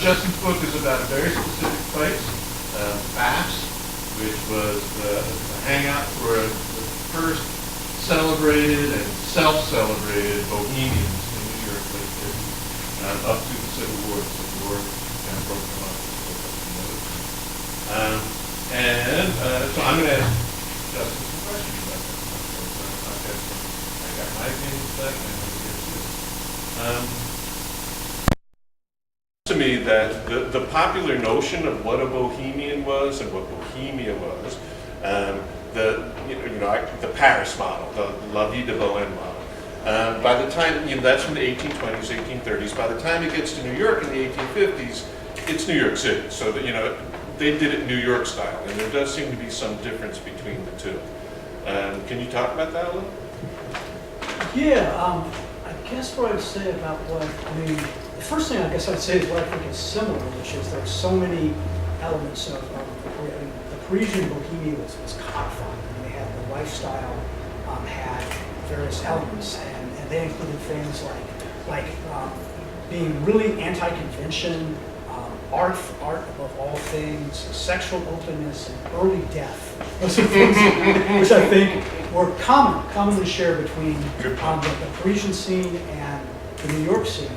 Justin's book is about a very specific place, Pfaff's, which was the hangout for the first celebrated and self-celebrated bohemians in New York late 50s, up to the Civil War. The Civil War kind of broke them up. So I'm going to ask Justin some questions about that. I got my opinion set, and I'm going to get this. To me, that the popular notion of what a bohemian was and what Bohemia was, the Paris model, the La Vie de Bohème model. By the time, that's from the 1820s, 1830s. By the time it gets to New York in the 1850s, it's New York City. So that, they did it New York style, and there does seem to be some difference between the two. Can you talk about that a little? Yeah, I guess what I'd say about the first thing I guess I'd say is what I think is similar, which is there are so many elements of the Parisian Bohemia was codified. And they had the lifestyle, had various elements, and they included things like being really anti-convention, art above all things, sexual openness, and early death. Those are things which I think were commonly shared between the Parisian scene and the New York scene.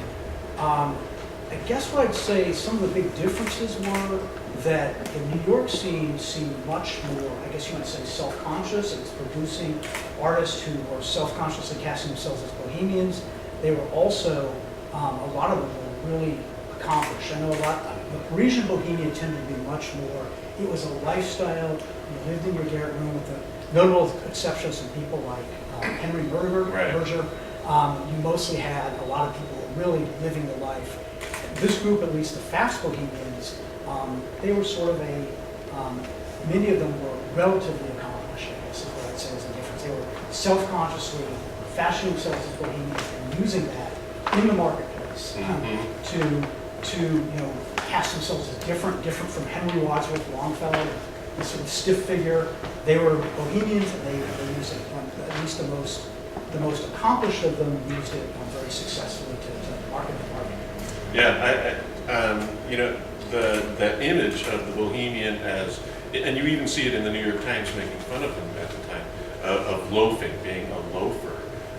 I guess what I'd say some of the big differences were that the New York scene seemed much more, I guess you might say, self-conscious. It was producing artists who were self-consciously casting themselves as bohemians. They were also, a lot of them were really accomplished. I know the Parisian Bohemia tended to be much more, it was a lifestyle. You lived in your garret room with the notable exceptions of people like Henry Berger. You mostly had a lot of people really living the life. This group, at least the Pfaff's Bohemians, they were sort of many of them were relatively accomplished, I guess is what I'd say is the difference. They were self-consciously fashioning themselves as bohemians and using that in the marketplace to cast themselves as different from Henry Wadsworth Longfellow, this sort of stiff figure. They were bohemians, and they used it. At least the most accomplished of them used it very successfully to market the market. Yeah, the image of the Bohemian as, and you even see it in the New York Times making fun of him at the time, of loafing, being a loafer.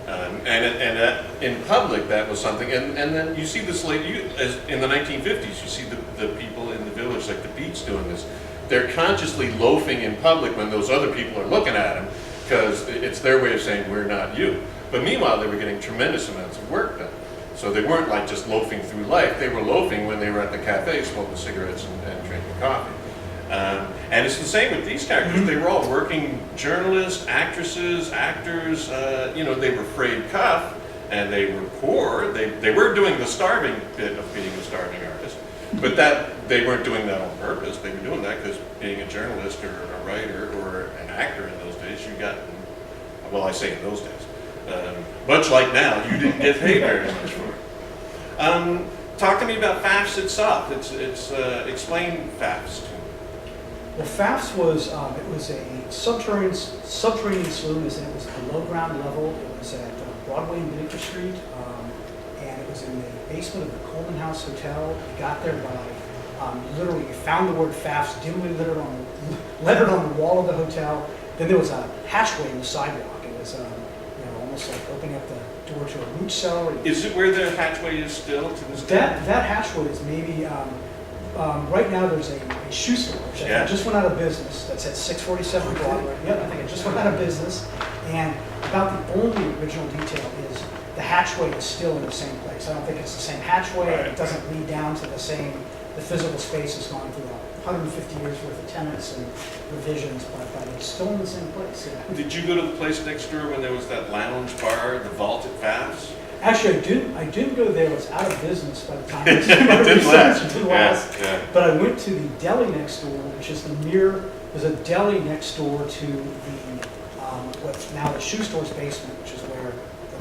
And in public, that was something. And then you see this as in the 1950s, you see the people in the village, like the Beats, doing this. They're consciously loafing in public when those other people are looking at them, because it's their way of saying, we're not you. But meanwhile, they were getting tremendous amounts of work done. So they weren't like just loafing through life. They were loafing when they were at the cafe smoking cigarettes and drinking coffee. And it's the same with these characters. They were all working journalists, actresses, actors. They were frayed cuff, and they were poor. They were doing the starving bit of being a starving artist, but they weren't doing that on purpose. They were doing that because being a journalist or a writer or an actor in those days, you got, well, I say in those days, much like now, you didn't get paid very much for it. Talk to me about Pfaff's itself. Explain Pfaff's to me. Well, Pfaff's was it was a subterranean saloon, as in it was below ground level. It was at Broadway and Bleecker Street, and it was in the basement of the Coleman House Hotel. You got there by literally, you found the word Pfaff's dimly lettered on the wall of the hotel. Then there was a hatchway in the sidewalk. It was almost like opening up the door to a root cellar. Is it where the hatchway is still to this day? That hatchway is maybe. Right now there's a shoe store, which I think just went out of business. That's at 647 Broadway. Yeah, I think it just went out of business. And about the only original detail is the hatchway is still in the same place. I don't think it's the same hatchway. Right. It doesn't lead down to the physical space has gone through 150 years worth of tenants and revisions, but it's still in the same place. Yeah. Did you go to the place next door when there was that lounge bar, the Vault at Pfaff's? Actually, I didn't go there. It was out of business by the time. It didn't last. Yeah. But I went to the deli next door, which is there's a deli next door to the what's now the shoe store's basement, which is where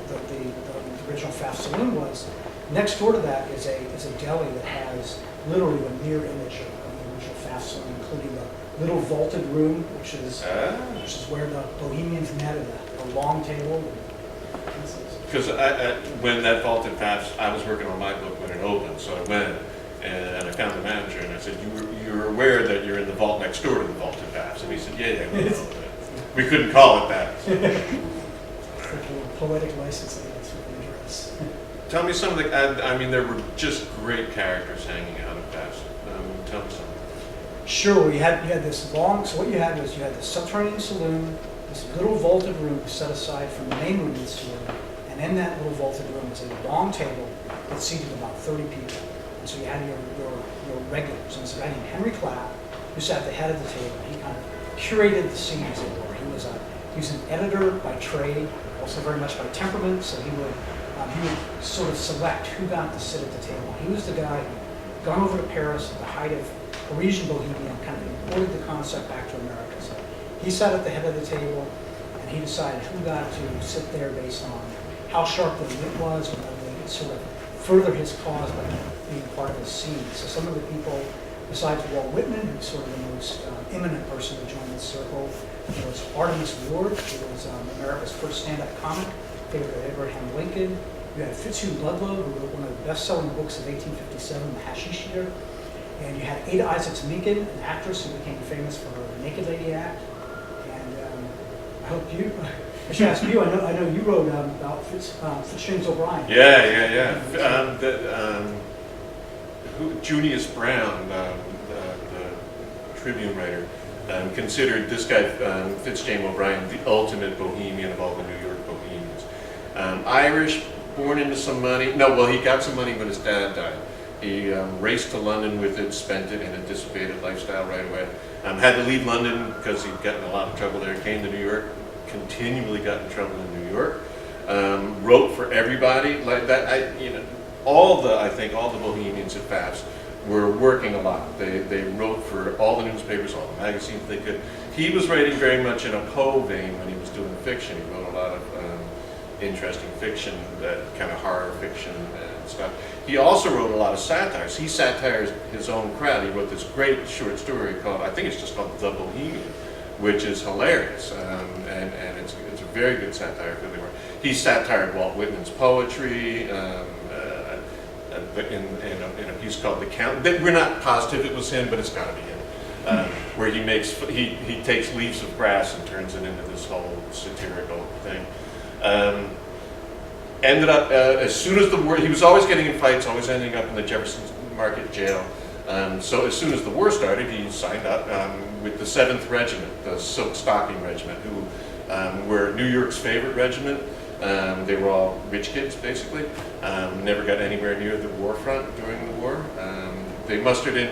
the original Pfaff Saloon was. Next door to that is a deli that has literally the mirror image of the original Pfaff Saloon, including the little vaulted room, which is where the Bohemians met at a long table. Because when that Vault at Pfaff's, I was working on my book when it opened, so I went, And I found the manager, and I said, "You're aware that you're in the vault next door to the vaulted Pfaffs?" And he said, "Yeah, we know." We couldn't call it that. It's like a little poetic license, I guess, with the address. Tell me some of the, I mean, there were just great characters hanging out at Pfaff's. Tell me something. Sure, you had this long, so what you had was you had the subterranean saloon, this little vaulted room set aside from the main room of the saloon, and in that little vaulted room was a long table that seated about 30 people. And so you had your regulars, and this guy named Henry Clapp, who sat at the head of the table. He kind of curated the scene, as it were. He was an editor by trade, also very much by temperament, so he would sort of select who got to sit at the table. He was the guy who gone over to Paris at the height of Parisian bohemian, kind of imported the concept back to America. So he sat at the head of the table, and he decided who got to sit there based on how sharp the wit was, and whether they could sort of further his cause by being part of his scene. So some of the people, besides Walt Whitman, who's sort of the most eminent person to join this circle, there was Artemus Ward, who was America's first stand-up comic, favorite of Abraham Lincoln. You had Fitzhugh Ludlow, who wrote one of the best-selling books of 1857, The Hashish Eater. And you had Ada Isaacs Meakin, an actress who became famous for her Naked Lady act. And I hope I should ask you, I know you wrote about Fitzjames O'Brien. Yeah. Junius Brown, the Tribune writer, considered this guy, Fitzjames O'Brien, the ultimate bohemian of all the New York bohemians. Irish, born into some money. No, well, he got some money when his dad died. He raced to London with it, spent it in a dissipated lifestyle right away. Had to leave London because he'd gotten in a lot of trouble there. Came to New York, continually got in trouble in New York. Wrote for everybody like that. I think all the Bohemians at Pfaff's were working a lot. They wrote for all the newspapers, all the magazines they could. He was writing very much in a Poe vein when he was doing fiction. He wrote a lot of interesting fiction, that kind of horror fiction and stuff. He also wrote a lot of satires. He satirized his own crowd. He wrote this great short story called, I think it's just called The Bohemian, which is hilarious, and it's a very good satire. He satired Walt Whitman's poetry in a piece called The Count. We're not positive it was him, but it's got to be him. Where he takes leaves of grass and turns it into this whole satirical thing. Ended up, as soon as the war, he was always getting in fights, always ending up in the Jefferson Market jail. So as soon as the war started, he signed up with the 7th Regiment, the Silk Stocking Regiment, who were New York's favorite regiment. They were all rich kids, basically. Never got anywhere near the war front during the war. They mustered in,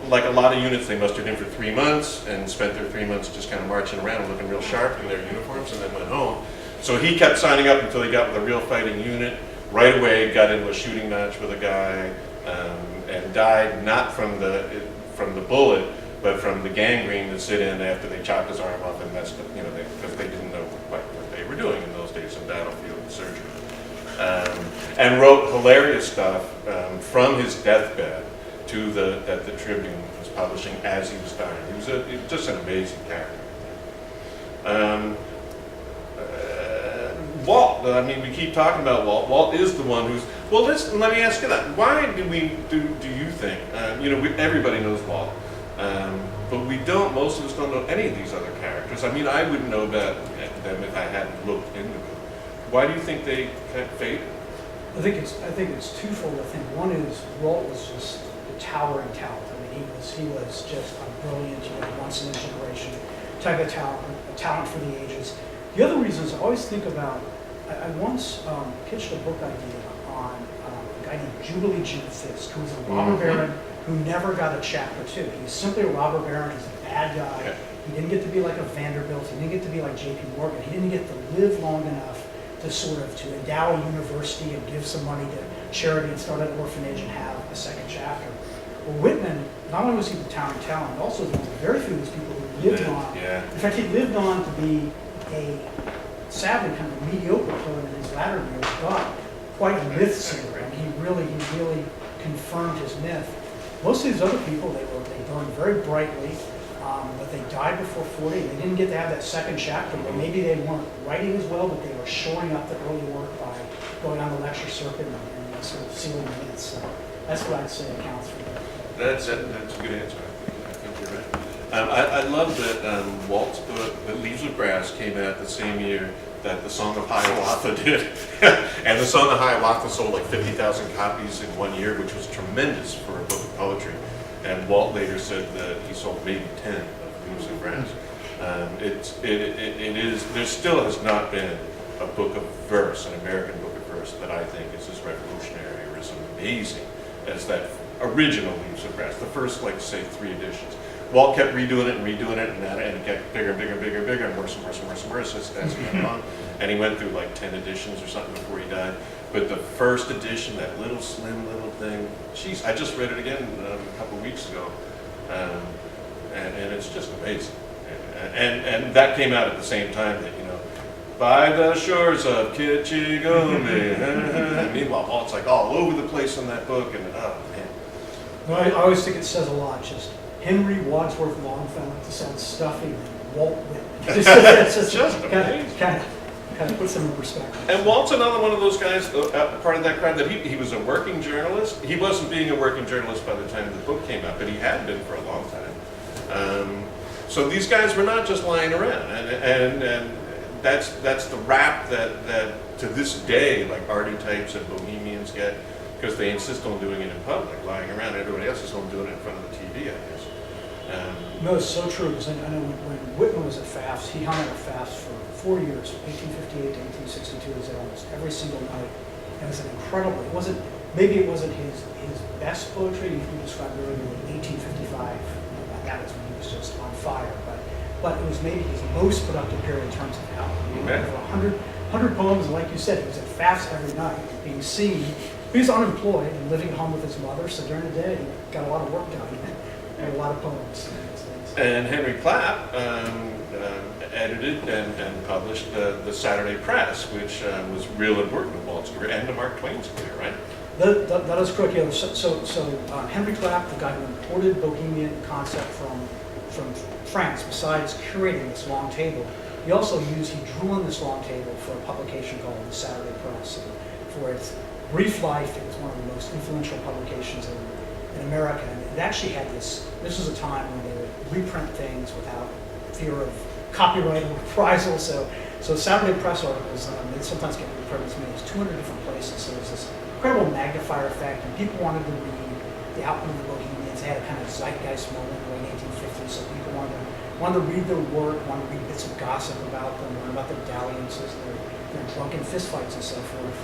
like a lot of units, they mustered in for 3 months and spent their 3 months just kind of marching around, looking real sharp in their uniforms, and then went home. So he kept signing up until he got with a real fighting unit. Right away, got into a shooting match with a guy, and died not from the bullet, but from the gangrene that set in after they chopped his arm off and messed up, because they didn't know quite what they were doing in those days of battlefield surgery. And wrote hilarious stuff from his deathbed that the Tribune was publishing as he was dying. He was just an amazing character. Walt, we keep talking about Walt. Walt is the one who's, well, let me ask you that. Why do you think, everybody knows Walt, but most of us don't know any of these other characters. I wouldn't know about them if I hadn't looked into them. Why do you think they kind of faded? I think it's twofold. I think one is Walt was just a towering talent. He was just a brilliant, once in a generation type of talent, a talent for the ages. The other reason is I always think about, I once pitched a book idea on a guy named Jubilee Jim Fisk, who was a robber baron who never got a chapter 2. He was simply a robber baron. He was a bad guy. Yeah. He didn't get to be like a Vanderbilt. He didn't get to be like J.P. Morgan. He didn't get to live long enough to endow a university and give some money to charity and start an orphanage and have a second chapter. Well, Whitman, not only was he the towering talent, but also he was one of the very few of these people who lived on. Yeah. In fact, he lived on to be a sadly kind of mediocre poet in his latter years, but quite a myth singer, and he really confirmed his myth. Most of these other people, they burned very brightly, but they died before 40. They didn't get to have that second chapter, but maybe they weren't writing as well, but they were shoring up the early work by going on the lecture circuit and sort of sealing the myths. So That's what I'd say accounts for that. That's a good answer. I think you're right. I love that Walt's book, that Leaves of Grass, came out the same year that the Song of Hiawatha did. And the Song of Hiawatha sold like 50,000 copies in 1 year, which was tremendous for a book of poetry. And Walt later said that he sold maybe 10 of Leaves of Grass. There still has not been a book of verse, an American book of verse, that I think is as revolutionary or as amazing as that original Leaves of Grass, the first, like, say, 3 editions. Walt kept redoing it, and it got bigger and bigger and bigger and bigger, and worse and worse and worse and worse as he went on. And he went through like 10 editions or something before he died. But the first edition, that little slim little thing, geez, I just read it again a couple of weeks ago, and it's just amazing. And that came out at the same time that, by the shores of Kitchigome. Meanwhile, Walt's like all over the place in that book, and oh man. No, I always think it says a lot. Just Henry Wadsworth Longfellow to sound stuffy than Walt Whitman. It's just kind of puts them in perspective. And Walt's another one of those guys, part of that crowd, that he was a working journalist. He wasn't being a working journalist by the time the book came out, but he had been for a long time. So these guys were not just lying around, and that's the rap that to this day, like arty types and bohemians get, because they insist on doing it in public, lying around. Everybody else is home doing it in front of the TV, I guess. No, it's so true, because I know when Whitman was at Pfaff's, he hung out at Pfaff's for 4 years, 1858 to 1862. He was there almost every single night. And it was an incredible, maybe it wasn't his best poetry. You described earlier in 1855, that was when he was just on fire. But it was maybe his most productive period in terms of output. Okay. 100 poems, and like you said, he was at Pfaff's every night, being seen. He was unemployed and living at home with his mother, so during the day he got a lot of work done and a lot of poems. And Henry Clapp edited and published the Saturday Press, which was real important to Walt's career and to Mark Twain's career, right? That is correct. Yeah. So Henry Clapp, the guy who imported Bohemian concept from France, besides curating this long table, he drew on this long table for a publication called the Saturday Press. And for its brief life, it was one of the most influential publications in America. And it actually had this was a time when they would reprint things without fear of copyright or reprisal. So Saturday Press articles, they sometimes get reprinted as many as 200 different places. So there's this incredible magnifier effect, and people wanted to read the output of the Bohemians. They had a kind of zeitgeist moment in the late 1850s, so people wanted to read their work, wanted to read bits of gossip about them, learn about their dalliances, their drunken fistfights and so forth.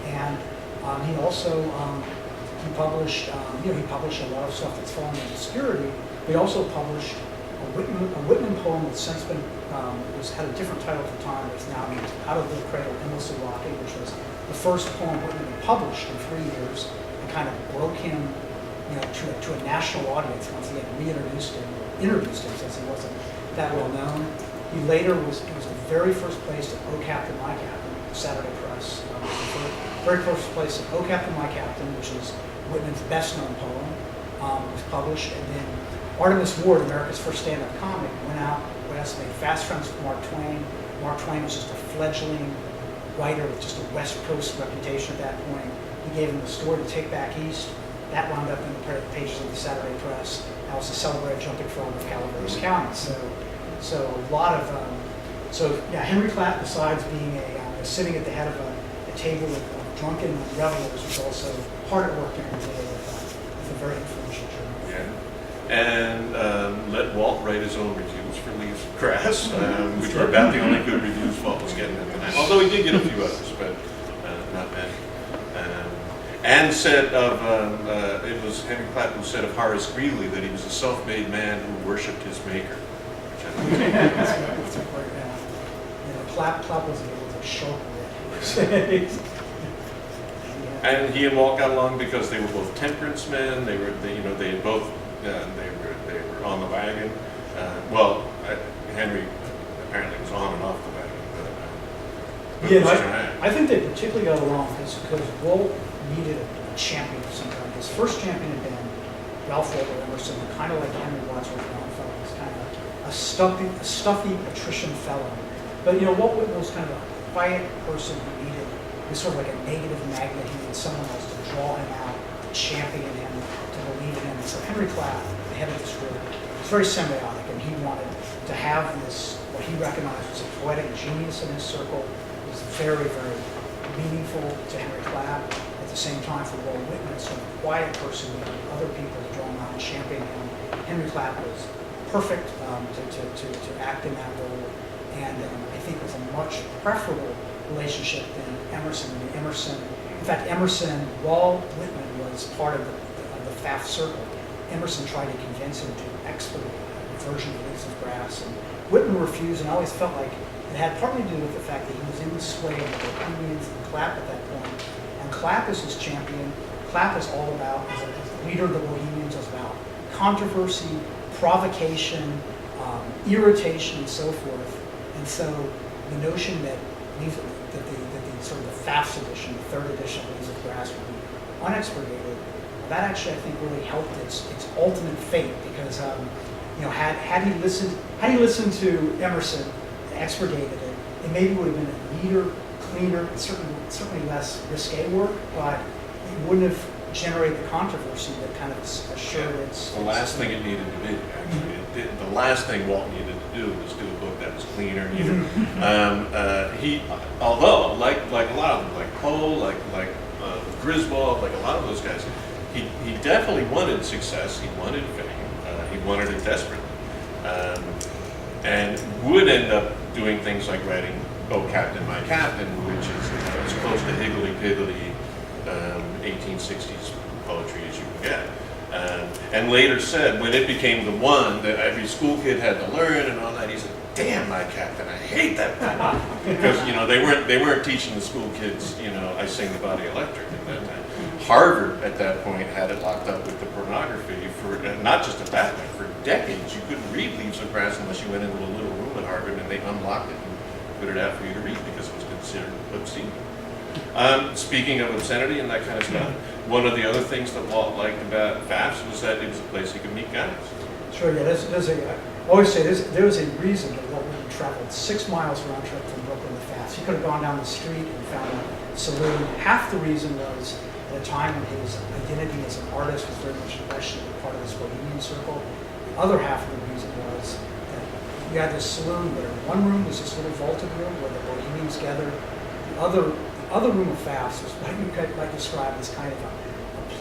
And he also he published a lot of stuff that's fallen into obscurity. He also published a Whitman poem that's since been had a different title at the time. It's now Out of the Cradle, Endlessly Rocking, which was the first poem Whitman had published in 3 years, and kind of broke him, to a national audience once he had introduced him since he wasn't that well known. He later was the very first place at O Captain, My Captain, Saturday Press. Very first place at O Captain, My Captain, which is Whitman's best-known poem, was published, and then Artemus Ward, America's first stand-up comic, went out, made fast friends with Mark Twain. Mark Twain was just a fledgling writer with just a West Coast reputation at that point. He gave him the story to Take Back East. That wound up in the pages of the Saturday Press. That was the celebrated jumping frog of Calaveras County. So a lot of Henry Clapp, besides being sitting at the head of a table of drunken revelers, was also hard at work during the day with a very influential journal. Yeah. And let Walt write his own reviews for Leaves of Grass, which were about the only good reviews Walt was getting at the time. Although he did get a few others, but not many. And said of, it was Henry Clapp who said of Horace Greeley that he was a self-made man who worshipped his maker. That's a great Clapp was a sharp wit. And he and Walt got along because they were both temperance men. They were on the wagon. Henry apparently was on and off the wagon. I think they particularly got along because Walt needed a champion of some kind. His first champion had been Ralph Waldo Emerson, kind of like Henry Wadsworth Longfellow. He was kind of a stuffy patrician fellow. But Walt Whitman was kind of a quiet person who needed, he was sort of like a negative magnet. He needed someone else to draw him out champion him, to believe in him. And so Henry Clapp, the head of this group, was very symbiotic, and he wanted to have this, what he recognized was a poetic genius in his circle. It was very, very meaningful to Henry Clapp. At the same time, for Walt Whitman, sort of a quiet person with other people to draw him out and champion him, Henry Clapp was perfect to act in that role, and I think was a much preferable relationship than Emerson. I mean, Emerson, in fact, Emerson, while Whitman was part of the Pfaff circle, Emerson tried to convince him to expurgate a version of Leaves of Grass, and Whitman refused, and I always felt like it had partly to do with the fact that he was in the sway of the Bohemians and Clapp at that point, and Clapp is his champion. Clapp is all about, as the leader of the Bohemians, is about controversy, provocation, irritation, and so forth. And so the notion that the sort of the Pfaff's edition, the third edition of Leaves of Grass, would be unexpurgated, that actually I think really helped its ultimate fate, because had he listened to Emerson and expurgated it, it maybe would have been a neater, cleaner, certainly less risque work, but it wouldn't have generated the controversy that kind of assured its. The last thing it needed to be, actually. The last thing Walt needed to do was do a book that was cleaner, neater. He, although like a lot of them, like Poe, like Griswold, like a lot of those guys, he definitely wanted success. He wanted fame. He wanted it desperately, and would end up doing things like writing "Oh Captain, My Captain," which is as close to higgledy-piggledy 1860s poetry as you can get. And later said, when it became the one that every school kid had to learn and all that, he said, "Damn, my captain, I hate that poem." Because they weren't teaching the school kids, I Sing the Body Electric at that time. Harvard at that point had it locked up with the pornography for not just at that point, for decades. You couldn't read Leaves of Grass unless you went into a little room at Harvard and they unlocked it and put it out for you to read because it was considered obscene. Speaking of obscenity and that kind of stuff, one of the other things that Walt liked about Pfaff's was that it was a place he could meet guys. Sure, yeah. I always say there was a reason that Walt Whitman traveled 6 miles round trip from Brooklyn to Pfaff's. He could have gone down the street and found a saloon. Half the reason was at a time when his identity as an artist was very much questioned as part of this Bohemian circle. The other half of the reason was that you had this saloon where one room was this little vaulted room where the Bohemians gathered. The other room of Pfaff's was what you might describe as kind of a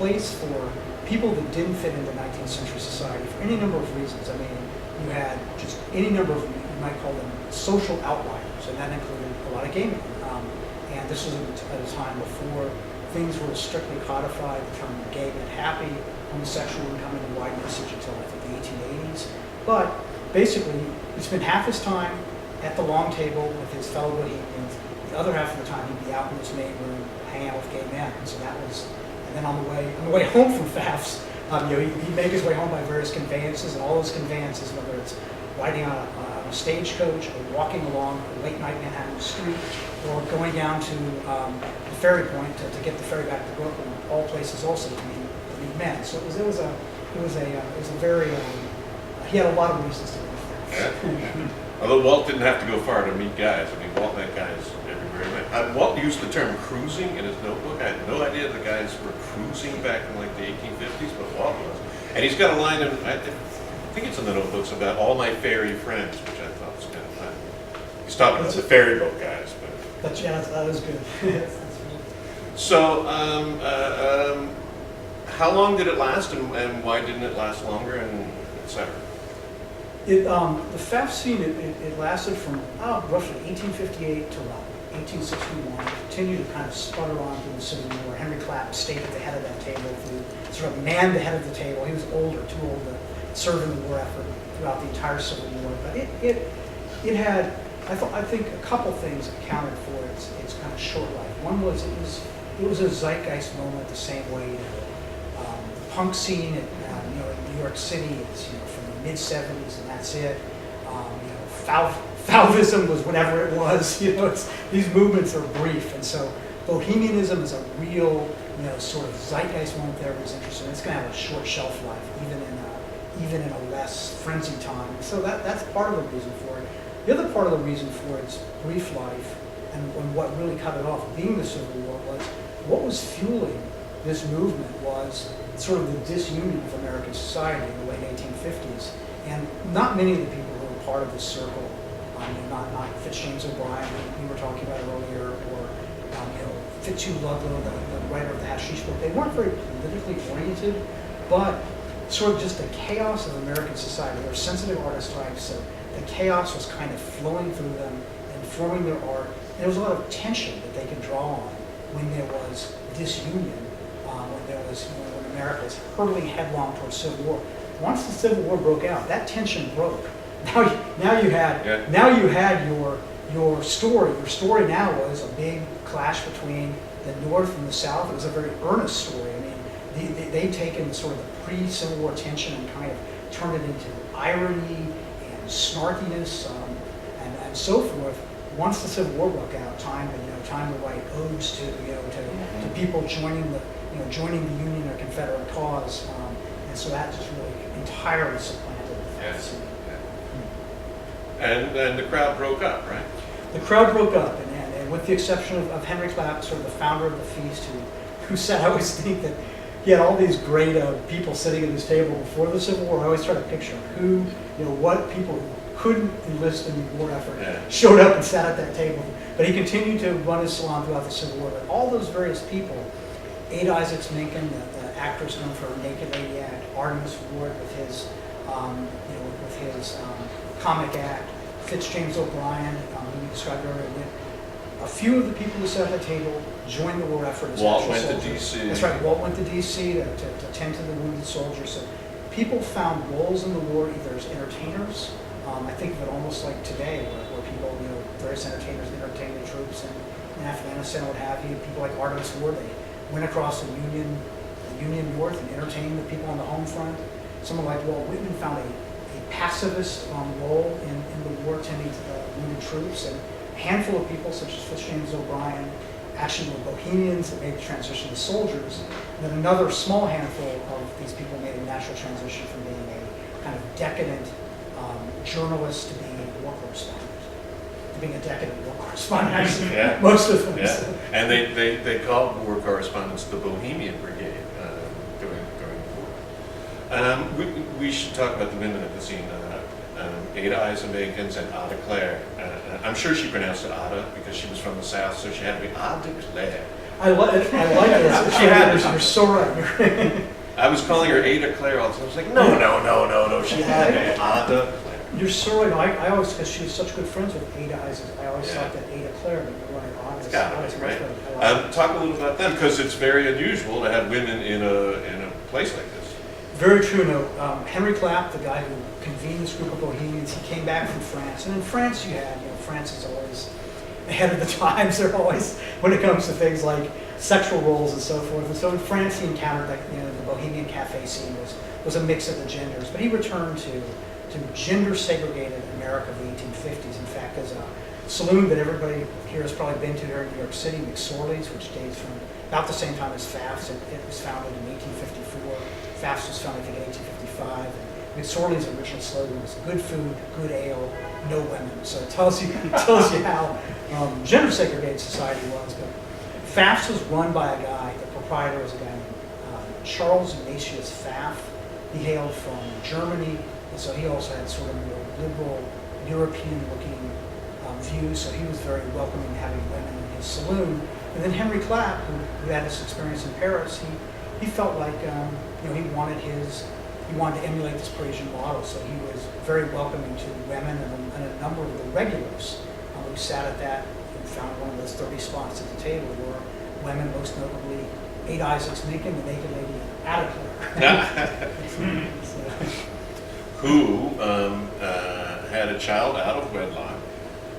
place for people that didn't fit into 19th century society for any number of reasons. I mean, you had just any number of, you might call them social outliers, and that included a lot of gay men. And this was at a time before things were strictly codified, the term gay meant happy, homosexual didn't come into wide usage until I think the 1880s. But basically, he spent half his time at the long table with his fellow Bohemians. The other half of the time he'd be out in his main room hanging out with gay men. And so that was, and then on the way home from Pfaff's, he'd make his way home by various conveyances, and all those conveyances, whether it's riding on a stagecoach or walking along a late night Manhattan street or going down to the ferry point to get the ferry back to Brooklyn, all places also to meet men. So it was a very he had a lot of reasons to go there. Although Walt didn't have to go far to meet guys. I mean, Walt met guys everywhere he went. Walt used the term cruising in his notebook. I had no idea the guys were cruising back in like the 1850s, but Walt was. And he's got a line in, I think it's in the notebooks, about all my fairy friends, which I thought was kind of fun. He's talking about the ferry boat guys. But yeah, that was good. So, how long did it last, and why didn't it last longer, and et cetera? The Pfaff scene, it lasted from roughly 1858 to 1861. It continued to kind of sputter on through the Civil War. Henry Clapp stayed at the head of that table, sort of manned the head of the table. He was older, too old to serve in the war effort throughout the entire Civil War. But it had, I think, a couple things accounted for its kind of short life. One was it was a zeitgeist moment the same way the punk scene in New York City is from the mid-70s, and that's it. Fauvism was whatever it was. These movements are brief, and so bohemianism is a real, sort of zeitgeist moment that everybody's interested in. It's going to have a short shelf life, even in a less frenzied time. So that's part of the reason for it. The other part of the reason for its brief life, and what really cut it off, being the Civil War, was what was fueling this movement was sort of the disunion of American society in the late 1850s. And not many of the people who were part of this circle, not Fitzjames O'Brien, who we were talking about earlier, or Fitzhugh Ludlow, the writer of the Hashish book, they weren't very politically oriented, but sort of just the chaos of American society. They were sensitive artist types, so the chaos was kind of flowing through them, informing their art. And there was a lot of tension that they could draw on when there was disunion, when there was, when America was hurtling headlong towards civil war. Once the Civil War broke out, that tension broke. Now you had your story. Your story now was a big clash between the North and the South. It was a very earnest story. I mean, they'd taken sort of the pre-Civil War tension and kind of turned it into irony and snarkiness and so forth. Once the Civil War broke out, time to write odes to to people joining the Union or Confederate cause, and so that just really entirely supplanted the Yes. scene. And the crowd broke up, right? The crowd broke up, and with the exception of Henry Clapp, sort of the founder of the feast, who said, I always think that he had all these great people sitting at his table before the Civil War. I always try to picture what people who couldn't enlist in the war effort showed up and sat at that table. But he continued to run his salon throughout the Civil War. But all those various people, Ada Isaacs Menken, the actress known for her Naked Lady act, Artemus Ward with his comic act, Fitzjames O'Brien, who we described earlier. A few of the people who sat at the table joined the war effort as Walt actual went to soldiers. D.C. That's right. Walt went to D.C. to tend to the wounded soldiers. So people found roles in the war either as entertainers. I think of it almost like today, where people, various entertainers entertain the troops in Afghanistan and what have you. People like Artemus Ward, they went across the Union North and entertained the people on the home front. Someone like Walt Whitman found a pacifist role in the war, tending to the wounded troops. And a handful of people, such as Fitzjames O'Brien, actually were bohemians that made the transition to soldiers. And then another small handful of these people made a natural transition from being a kind of decadent journalist to being a war correspondent. To being a decadent war correspondent, actually, most of them. Yeah. So. And they called war correspondents the Bohemian Brigade during the war. We should talk about the women at the scene. Ada Isaacs Menken and Ada Clare. I'm sure she pronounced it Ada because she was from the South, so she had to be Ada Clare. I like this. She had to. You're so right. I was calling her Ada Clare all the time. I was like, no. She had to be Ada Clare. You're so right. I always, because she was such good friends with Ada Isaacs, I always thought that Ada Clare, but you're right. It's got to be, right? Talk a little about them, because it's very unusual to have women in a place like this. Very true. No, Henry Clapp, the guy who convened this group of Bohemians, he came back from France, and in France you had, France is always ahead of the times. They're always, when it comes to things like sexual roles and so forth. And so in France he encountered the Bohemian cafe scene was a mix of the genders, but he returned to gender-segregated America of the 1850s. In fact, there's a saloon that everybody here has probably been to here in New York City, McSorley's, which dates from about the same time as Pfaff's. It was founded in 1854. Pfaff's was founded, I think, in 1855. And McSorley's original slogan was "Good food, good ale, no women." So it tells you how gender-segregated society was. But Pfaff's was run by a guy. The proprietor was a guy named Charles Ignatius Pfaff. He hailed from Germany. And so he also had sort of more liberal, European-looking views. So he was very welcoming to having women in his saloon. And then Henry Clapp, who had this experience in Paris, he felt like he wanted to emulate this Parisian model. So he was very welcoming to women and a number of the regulars who sat at that and found one of those 30 spots at the table were women, most notably Ada Isaacs Menken, the Naked Lady, Ada Clare. Who had a child out of wedlock,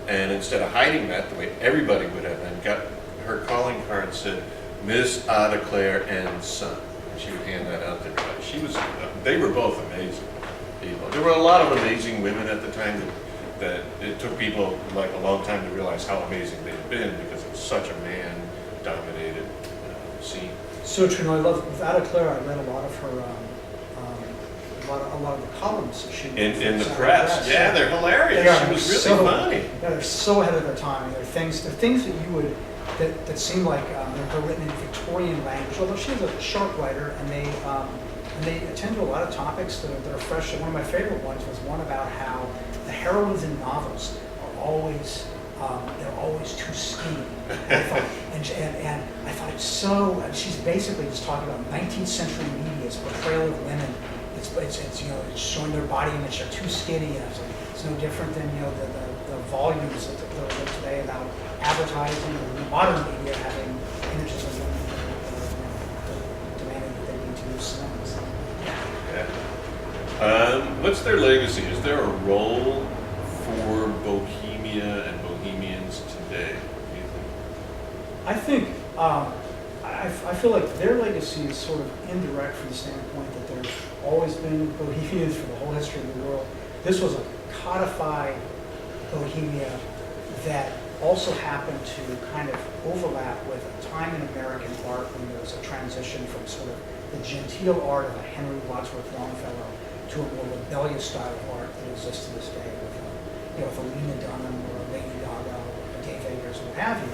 and instead of hiding that the way everybody would have done, got her calling card said, Miss Ada Clare and son. And she would hand that out to everybody. They were both amazing people. There were a lot of amazing women at the time that it took people like a long time to realize how amazing they had been because it was such a man-dominated scene. So true. I love with Ada Clare. I read a lot of her. A lot of the columns that she in the press. Yeah, they're hilarious. She was really funny. Yeah, they're so ahead of their time. They're things that you would that seem like they're written in Victorian language, although she's a sharp writer, and they attend to a lot of topics that are fresh. One of my favorite ones was one about how the heroines in novels are always they're always too skinny. And I thought it's so. She's basically just talking about 19th century media's portrayal of women. It's it's showing their body image are too skinny, and it's no different than the volumes that are today about advertising and modern media having images of women demanding that they need to use slims. Yeah. What's their legacy? Is there a role for Bohemia and Bohemians today, do you think? I think, I feel like their legacy is sort of indirect from the standpoint that there's always been Bohemians for the whole history of the world. This was a codified Bohemia that also happened to kind of overlap with a time in American art when there was a transition from sort of the genteel art of a Henry Wadsworth Longfellow to a more rebellious style of art that exists to this day with a Lena Dunham or a Lady Gaga or a Dave Eggers or what have you.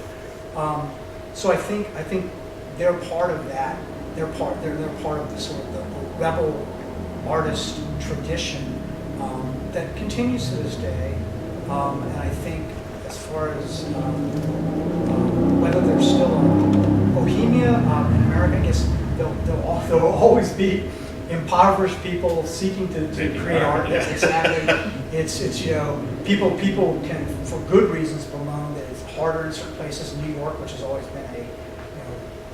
So I think they're part of that. They're part of the sort of the rebel artist tradition that continues to this day. And I think as far as whether there's still a Bohemia in America, I guess there'll always be impoverished people seeking to create art. Yeah. Exactly. It's people can for good reasons bemoan that it's harder in certain places. New York, which has always been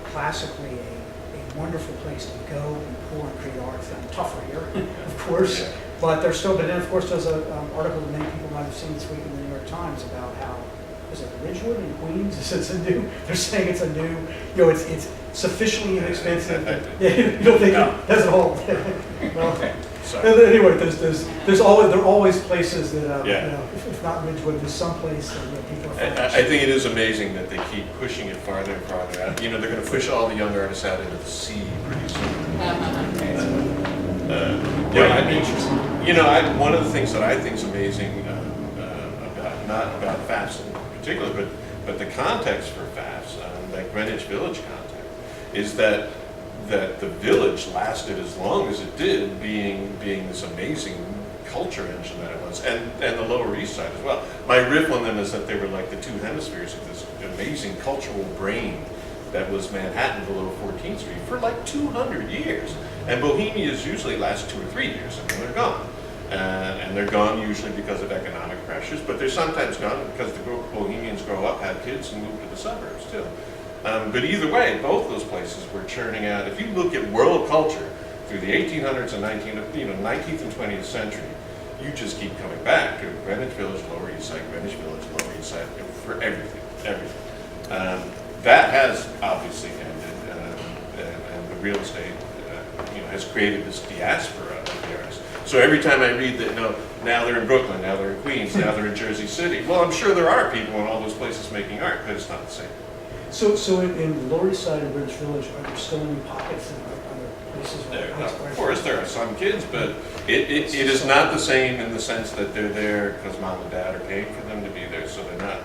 classically a wonderful place to go and pour and create art. It's gotten tougher here, of course. Yeah. But there's still, but then of course there's an article that many people might have seen this week in the New York Times about how, is it Ridgewood in Queens? It's a new, they're saying it's a new, it's sufficiently inexpensive. You don't think it doesn't hold. Well, anyway, there are always places that, if not Ridgewood, there's some place that people are I think it is amazing that they keep pushing it farther and farther out. They're going to push all the young artists out into the sea pretty soon. One of the things that I think is amazing about, not about Pfaff's in particular, but the context for Pfaff's, that Greenwich Village context, is that the village lasted as long as it did, being this amazing culture engine that it was, and the Lower East Side as well. My riff on them is that they were like the two hemispheres of this amazing cultural brain that was Manhattan below 14th Street for like 200 years. And Bohemians usually last 2 or 3 years and then they're gone. And they're gone usually because of economic pressures, but they're sometimes gone because the Bohemians grow up, have kids, and move to the suburbs too. But either way, both those places were churning out. If you look at world culture through the 1800s and 19th and 20th century, you just keep coming back to Greenwich Village, Lower East Side, Greenwich Village, Lower East Side, for everything. That has obviously ended, and the real estate, has created this diaspora of the artists. So every time I read that, now they're in Brooklyn, now they're in Queens, now they're in Jersey City. Well, I'm sure there are people in all those places making art, but it's not the same. So in the Lower East Side of Greenwich Village, are there still any pockets and other places? Of course, there are some kids, but it is not the same in the sense that they're there because mom and dad are paying for them to be there. So they're not,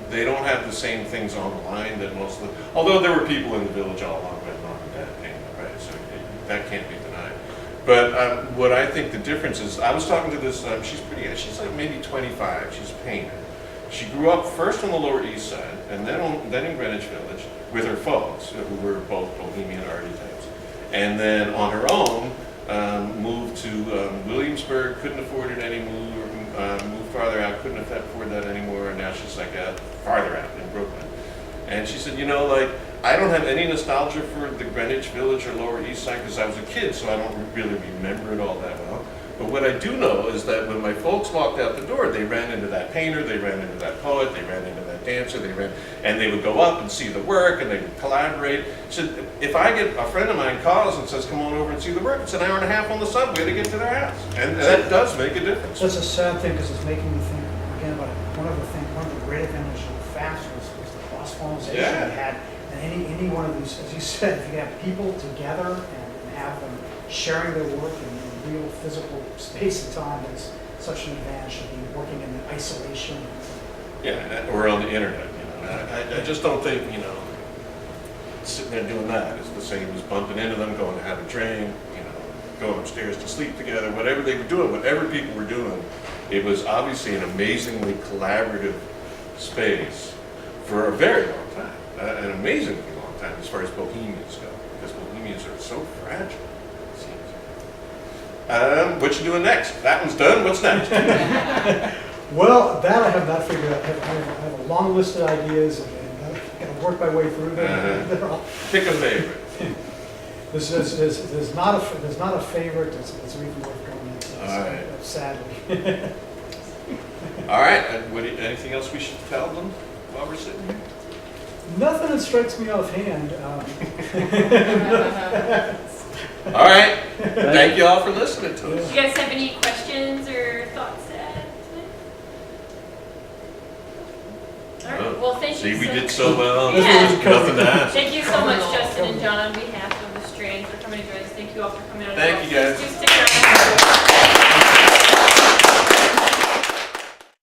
they don't have the same things on the line that most of the, although there were people in the village all along with mom and dad paying them, right? So that can't be denied. But what I think the difference is, I was talking to this, she's like maybe 25, she's a painter. She grew up first on the Lower East Side, and then in Greenwich Village with her folks, who were both Bohemian arty types. And then on her own, moved to Williamsburg, couldn't afford it anymore, moved farther out, couldn't afford that anymore, and now she's like farther out in Brooklyn. And she said, I don't have any nostalgia for the Greenwich Village or Lower East Side because I was a kid, so I don't really remember it all that well. But what I do know is that when my folks walked out the door, they ran into that painter, they ran into that poet, they ran into that dancer, and they would go up and see the work, and they would collaborate. So if a friend of mine calls and says, come on over and see the work, it's an hour and a half on the subway to get to their house. And that does make a difference. That's a sad thing because it's making me think, again, about one of the great advantages of Pfaff was the cross-pollination they had. And any one of these, as you said, if you have people together and have them sharing their work in real physical space and time, is such an advantage to be working in isolation. Yeah, or on the internet, I just don't think, you know, sitting there doing that is the same as bumping into them, going to have a drink, you know, going upstairs to sleep together, whatever they were doing, whatever people were doing. It was obviously an amazingly collaborative space for a very long time, an amazingly long time as far as Bohemians go, because Bohemians are so fragile, it seems. What you doing next? That one's done, what's next? Well, that I have not figured out. I have a long list of ideas, and I've got to work my way through them. They're all- Pick a favorite. There's not a favorite that's even worth going into. All right. Sadly. All right, anything else we should tell them while we're sitting here? Nothing that strikes me offhand. All right, thank you all for listening to us. Do you guys have any questions or thoughts to add tonight? All right, well, thank you. See, we did so well. Yeah. Nothing to ask. Thank you so much, Justin and John, on behalf of the Strand for coming to join us. Thank you all for coming on. Thank you, guys. Please do stick around.